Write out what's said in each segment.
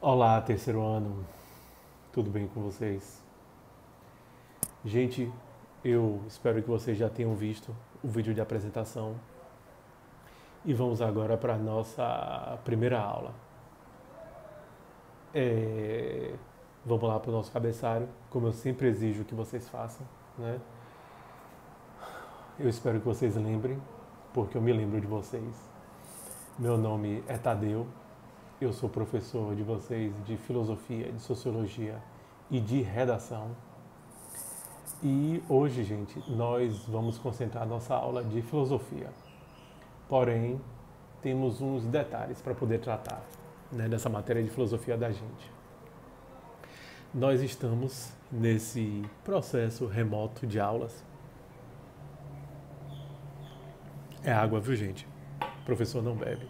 Olá, terceiro ano, tudo bem com vocês? Gente, eu espero que vocês já tenham visto o vídeo de apresentação e vamos agora para a nossa primeira aula. É, Vamos lá para o nosso cabeçalho, como eu sempre exijo que vocês façam, né? Eu espero que vocês lembrem, porque eu me lembro de vocês. Meu nome é Tadeu, eu sou professor de vocês de filosofia, de sociologia e de redação. E hoje, gente, nós vamos concentrar nossa aula de filosofia. Porém, temos uns detalhes para poder tratar, né, dessa matéria de filosofia da gente. Nós estamos nesse processo remoto de aulas. É água, viu, gente? O professor não bebe.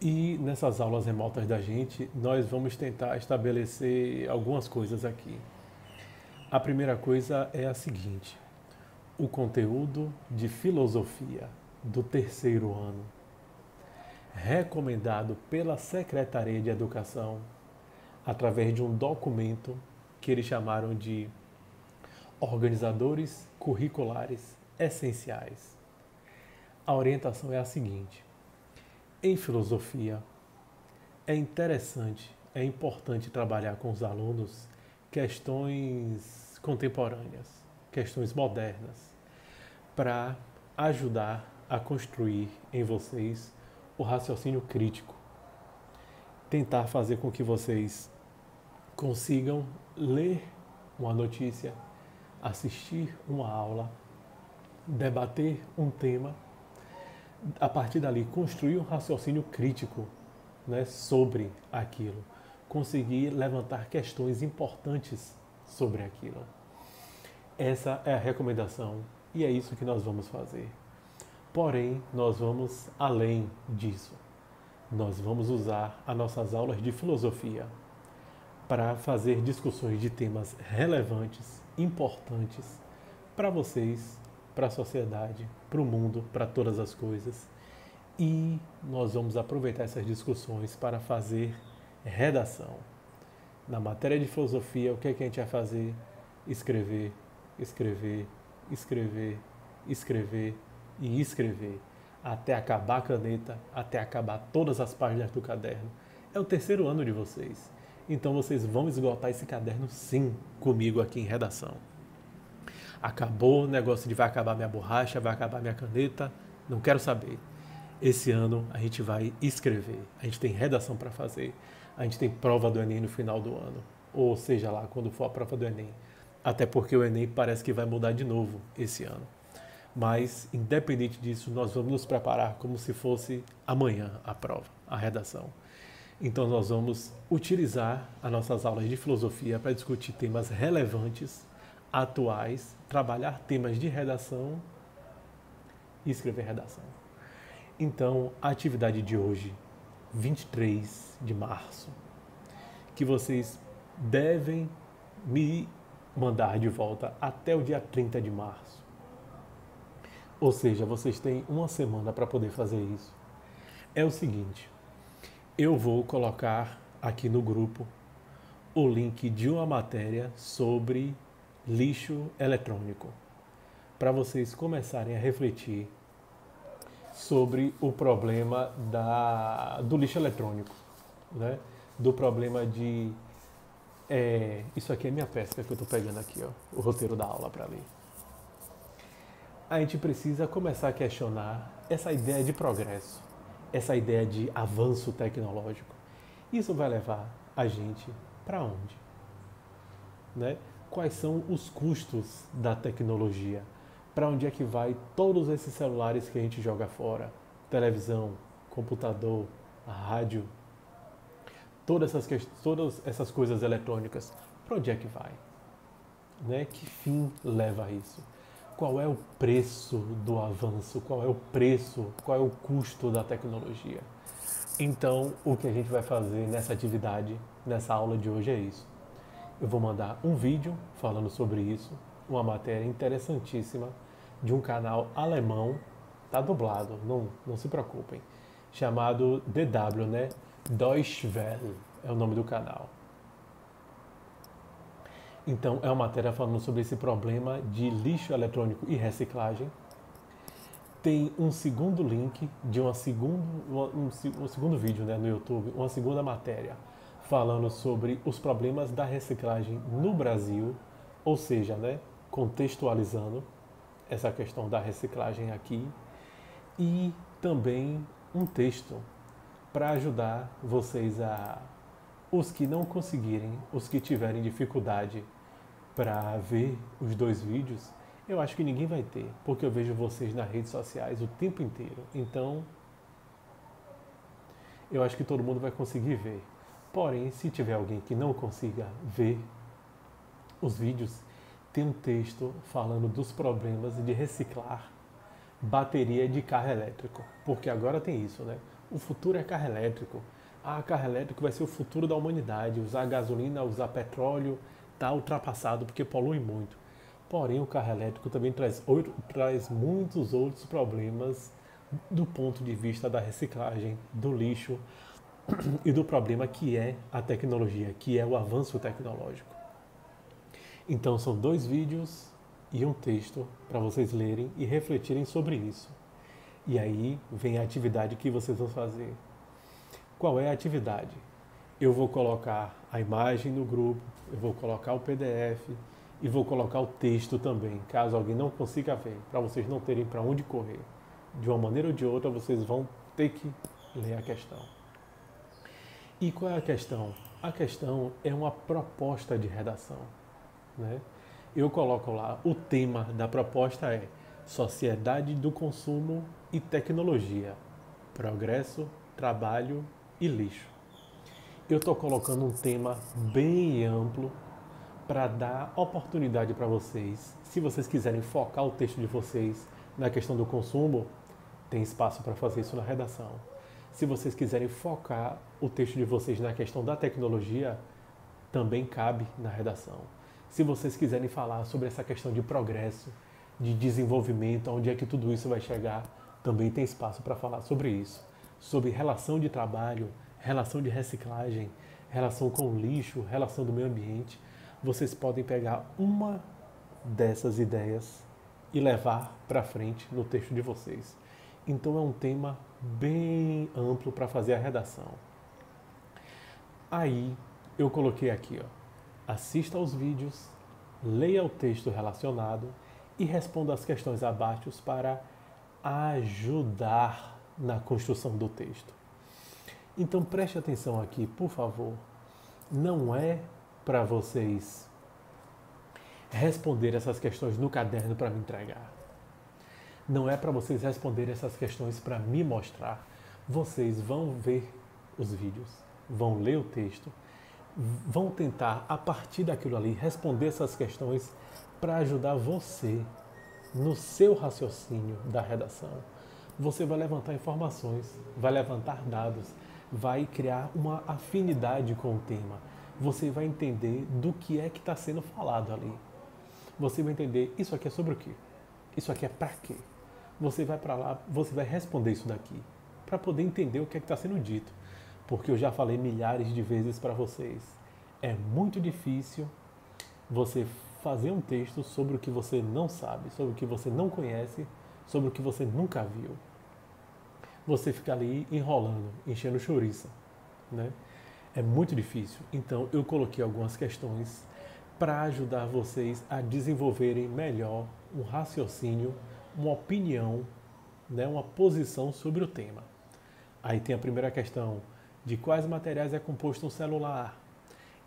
E nessas aulas remotas da gente, nós vamos tentar estabelecer algumas coisas aqui. A primeira coisa é a seguinte: o conteúdo de filosofia do terceiro ano, recomendado pela Secretaria de Educação, através de um documento que eles chamaram de Organizadores Curriculares Essenciais. A orientação é a seguinte: em filosofia, é interessante, é importante trabalhar com os alunos questões contemporâneas, questões modernas, para ajudar a construir em vocês o raciocínio crítico. Tentar fazer com que vocês consigam ler uma notícia, assistir uma aula, debater um tema, a partir dali construir um raciocínio crítico, né, sobre aquilo, conseguir levantar questões importantes sobre aquilo. Essa é a recomendação e é isso que nós vamos fazer. Porém, nós vamos além disso. Nós vamos usar as nossas aulas de filosofia para fazer discussões de temas relevantes, importantes para vocês, para a sociedade, para o mundo, para todas as coisas. E nós vamos aproveitar essas discussões para fazer redação. Na matéria de filosofia, o que é que a gente vai fazer? Escrever, escrever, escrever, escrever e escrever, até acabar a caneta, até acabar todas as páginas do caderno. É o terceiro ano de vocês. Então vocês vão esgotar esse caderno sim comigo aqui em redação. Acabou o negócio de vai acabar minha borracha, vai acabar minha caneta, não quero saber. Esse ano a gente vai escrever, a gente tem redação para fazer, a gente tem prova do Enem no final do ano, ou seja lá, quando for a prova do Enem. Até porque o Enem parece que vai mudar de novo esse ano. Mas, independente disso, nós vamos nos preparar como se fosse amanhã a prova, a redação. Então nós vamos utilizar as nossas aulas de filosofia para discutir temas relevantes, atuais, trabalhar temas de redação e escrever redação. Então, a atividade de hoje, 23 de março, que vocês devem me mandar de volta até o dia 30 de março. Ou seja, vocês têm uma semana para poder fazer isso. É o seguinte: eu vou colocar aqui no grupo o link de uma matéria sobre lixo eletrônico, para vocês começarem a refletir sobre o problema do lixo eletrônico, né? Do problema de... isso aqui é minha pesca que eu estou pegando aqui, ó, o roteiro da aula para ler. A gente precisa começar a questionar essa ideia de progresso, essa ideia de avanço tecnológico. Isso vai levar a gente para onde? Né? Quais são os custos da tecnologia? Para onde é que vai todos esses celulares que a gente joga fora? Televisão, computador, rádio, todas essas coisas eletrônicas, para onde é que vai? Né? Que fim leva a isso? Qual é o preço do avanço? Qual é o preço, qual é o custo da tecnologia? Então, o que a gente vai fazer nessa atividade, nessa aula de hoje é isso. Eu vou mandar um vídeo falando sobre isso, uma matéria interessantíssima de um canal alemão, tá dublado, não se preocupem, chamado DW, né? Deutsche Welle é o nome do canal. Então, é uma matéria falando sobre esse problema de lixo eletrônico e reciclagem. Tem um segundo link de um segundo vídeo, né, no YouTube, uma segunda matéria, falando sobre os problemas da reciclagem no Brasil, ou seja, né, contextualizando essa questão da reciclagem aqui. E também um texto para ajudar vocês os que não conseguirem, os que tiverem dificuldade para ver os dois vídeos, eu acho que ninguém vai ter, porque eu vejo vocês nas redes sociais o tempo inteiro. Então, eu acho que todo mundo vai conseguir ver. Porém, se tiver alguém que não consiga ver os vídeos, tem um texto falando dos problemas de reciclar bateria de carro elétrico. Porque agora tem isso, né? O futuro é carro elétrico. Carro elétrico vai ser o futuro da humanidade. Usar gasolina, usar petróleo, está ultrapassado porque polui muito. Porém, o carro elétrico também traz muitos outros problemas do ponto de vista da reciclagem, do lixo e do problema que é a tecnologia, que é o avanço tecnológico. Então, são 2 vídeos e um texto para vocês lerem e refletirem sobre isso. E aí vem a atividade que vocês vão fazer. Qual é a atividade? Eu vou colocar a imagem no grupo, eu vou colocar o PDF e vou colocar o texto também, caso alguém não consiga ver, para vocês não terem para onde correr. De uma maneira ou de outra, vocês vão ter que ler a questão. E qual é a questão? A questão é uma proposta de redação, né? Eu coloco lá, o tema da proposta é Sociedade do Consumo e Tecnologia, Progresso, Trabalho e Lixo. Eu estou colocando um tema bem amplo para dar oportunidade para vocês. Se vocês quiserem focar o texto de vocês na questão do consumo, tem espaço para fazer isso na redação. Se vocês quiserem focar o texto de vocês na questão da tecnologia, também cabe na redação. Se vocês quiserem falar sobre essa questão de progresso, de desenvolvimento, onde é que tudo isso vai chegar, também tem espaço para falar sobre isso. Sobre relação de trabalho, relação de reciclagem, relação com o lixo, relação do meio ambiente. Vocês podem pegar uma dessas ideias e levar para frente no texto de vocês. Então é um tema bem amplo para fazer a redação. Aí eu coloquei aqui, assista aos vídeos, leia o texto relacionado e responda as questões abaixo para ajudar na construção do texto. Então preste atenção aqui, por favor. Não é para vocês responder essas questões no caderno para me entregar. Não é para vocês responderem essas questões para me mostrar. Vocês vão ver os vídeos, vão ler o texto, vão tentar, a partir daquilo ali, responder essas questões para ajudar você no seu raciocínio da redação. Você vai levantar informações, vai levantar dados, vai criar uma afinidade com o tema. Você vai entender do que é que está sendo falado ali. Você vai entender, isso aqui é sobre o quê? Isso aqui é para quê? Você vai para lá, você vai responder isso daqui, para poder entender o que é que está sendo dito. Porque eu já falei milhares de vezes para vocês, é muito difícil você fazer um texto sobre o que você não sabe, sobre o que você não conhece, sobre o que você nunca viu. Você fica ali enrolando, enchendo chouriça, né? É muito difícil. Então eu coloquei algumas questões para ajudar vocês a desenvolverem melhor um raciocínio, uma opinião, né? Uma posição sobre o tema. Aí tem a primeira questão, de quais materiais é composto um celular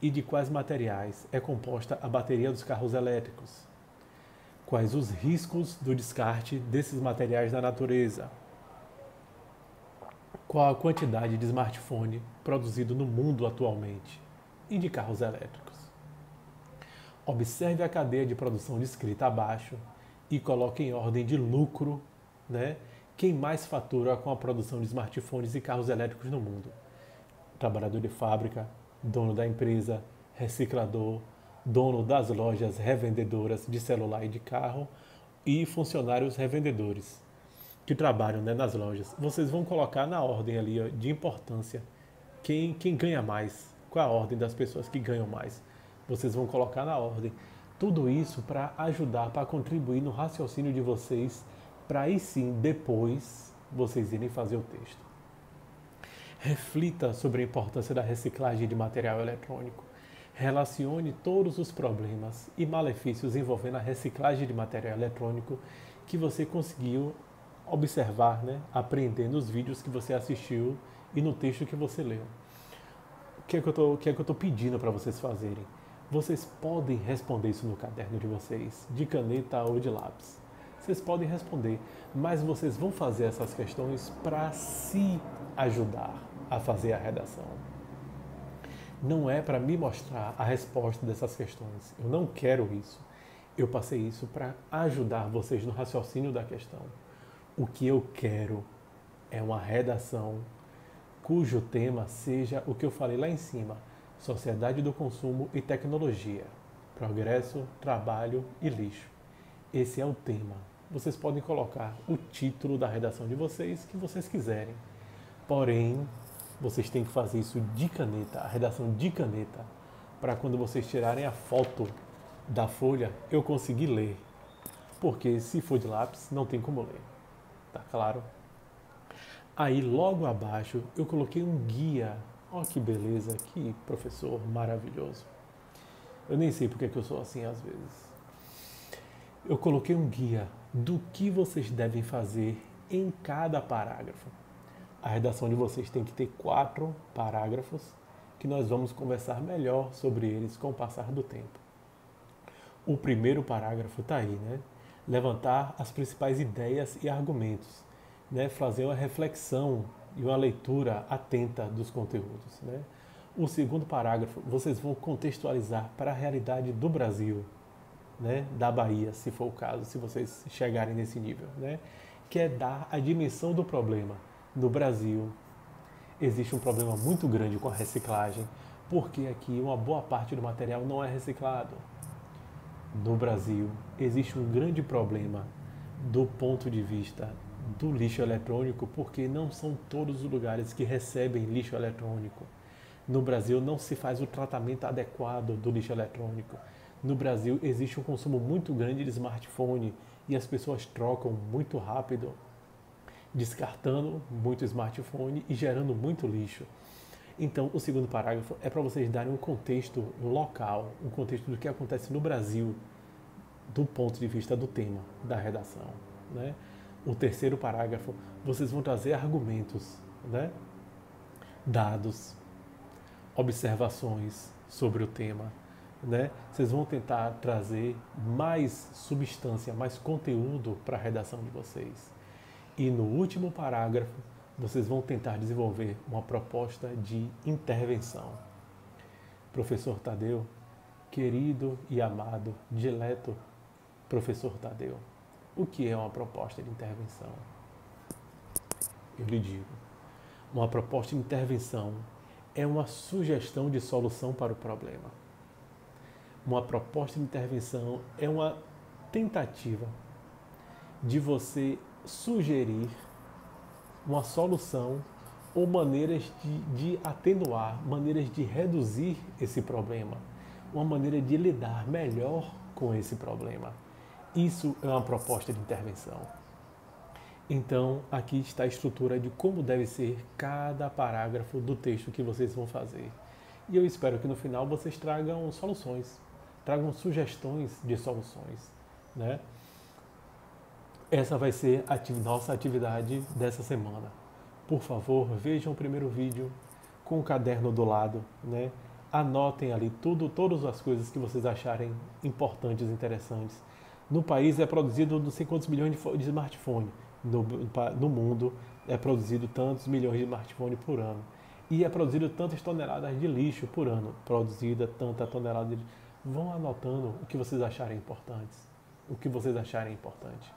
e de quais materiais é composta a bateria dos carros elétricos. Quais os riscos do descarte desses materiais na natureza? Qual a quantidade de smartphone produzido no mundo atualmente e de carros elétricos? Observe a cadeia de produção descrita abaixo e coloque em ordem de lucro, né? Quem mais fatura com a produção de smartphones e carros elétricos no mundo? Trabalhador de fábrica, dono da empresa, reciclador, dono das lojas revendedoras de celular e de carro e funcionários revendedores que trabalham, né, nas lojas. Vocês vão colocar na ordem ali de importância quem ganha mais, qual a ordem das pessoas que ganham mais. Vocês vão colocar na ordem. Tudo isso para ajudar, para contribuir no raciocínio de vocês, para aí sim, depois, vocês irem fazer o texto. Reflita sobre a importância da reciclagem de material eletrônico. Relacione todos os problemas e malefícios envolvendo a reciclagem de material eletrônico que você conseguiu observar, né, aprender nos vídeos que você assistiu e no texto que você leu. O que é que eu estou pedindo para vocês fazerem? Vocês podem responder isso no caderno de vocês, de caneta ou de lápis. Vocês podem responder, mas vocês vão fazer essas questões para se ajudar a fazer a redação. Não é para me mostrar a resposta dessas questões. Eu não quero isso. Eu passei isso para ajudar vocês no raciocínio da questão. O que eu quero é uma redação cujo tema seja o que eu falei lá em cima: sociedade do consumo e tecnologia, progresso, trabalho e lixo. Esse é o tema. Vocês podem colocar o título da redação de vocês que vocês quiserem. Porém, vocês têm que fazer isso de caneta, a redação de caneta, para quando vocês tirarem a foto da folha, eu conseguir ler. Porque se for de lápis, não tem como ler. Tá claro? Aí, logo abaixo, eu coloquei um guia. Olha que beleza, que professor maravilhoso. Eu nem sei porque que eu sou assim às vezes. Eu coloquei um guia do que vocês devem fazer em cada parágrafo. A redação de vocês tem que ter 4 parágrafos, que nós vamos conversar melhor sobre eles com o passar do tempo. O primeiro parágrafo está aí, né? Levantar as principais ideias e argumentos, né? Fazer uma reflexão e uma leitura atenta dos conteúdos, né? O segundo parágrafo, vocês vão contextualizar para a realidade do Brasil, né? Da Bahia, se for o caso, se vocês chegarem nesse nível, né? Que é dar a dimensão do problema. No Brasil, existe um problema muito grande com a reciclagem, porque aqui uma boa parte do material não é reciclado. No Brasil, existe um grande problema do ponto de vista do lixo eletrônico, porque não são todos os lugares que recebem lixo eletrônico. No Brasil, não se faz o tratamento adequado do lixo eletrônico. No Brasil, existe um consumo muito grande de smartphone e as pessoas trocam muito rápido, descartando muito smartphone e gerando muito lixo. Então, o segundo parágrafo é para vocês darem um contexto local, um contexto do que acontece no Brasil, do ponto de vista do tema da redação, né? O terceiro parágrafo, vocês vão trazer argumentos, né? Dados, observações sobre o tema, né? Vocês vão tentar trazer mais substância, mais conteúdo para a redação de vocês. E no último parágrafo, vocês vão tentar desenvolver uma proposta de intervenção. Professor Tadeu, querido e amado, dileto professor Tadeu, o que é uma proposta de intervenção? Eu lhe digo, uma proposta de intervenção é uma sugestão de solução para o problema. Uma proposta de intervenção é uma tentativa de você sugerir uma solução ou maneiras de atenuar, maneiras de reduzir esse problema, uma maneira de lidar melhor com esse problema. Isso é uma proposta de intervenção. Então, aqui está a estrutura de como deve ser cada parágrafo do texto que vocês vão fazer. E eu espero que no final vocês tragam soluções, tragam sugestões de soluções, né? Essa vai ser a nossa atividade dessa semana. Por favor, vejam o primeiro vídeo com o caderno do lado, né? Anotem ali todas as coisas que vocês acharem importantes e interessantes. No país é produzido não sei quantos milhões de smartphones. No mundo é produzido tantos milhões de smartphones por ano. E é produzido tantas toneladas de lixo por ano. Produzida tanta tonelada de lixo. Vão anotando o que vocês acharem importantes. O que vocês acharem importante.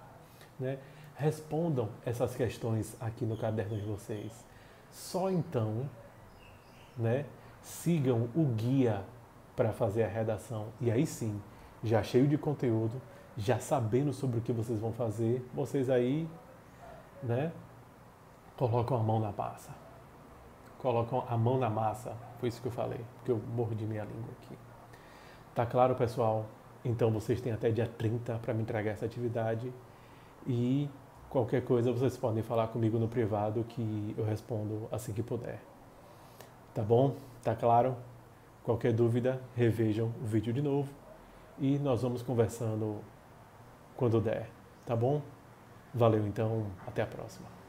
Né? Respondam essas questões aqui no caderno de vocês. Só então, né, sigam o guia para fazer a redação. E aí sim, já cheio de conteúdo, já sabendo sobre o que vocês vão fazer, vocês aí, né, colocam a mão na massa. colocam a mão na massa. Foi isso que eu falei, porque eu mordi minha língua aqui. Tá claro, pessoal? Então vocês têm até dia 30 para me entregar essa atividade e qualquer coisa vocês podem falar comigo no privado que eu respondo assim que puder. Tá bom? Tá claro? Qualquer dúvida, revejam o vídeo de novo e nós vamos conversando quando der. Tá bom? Valeu então, até a próxima.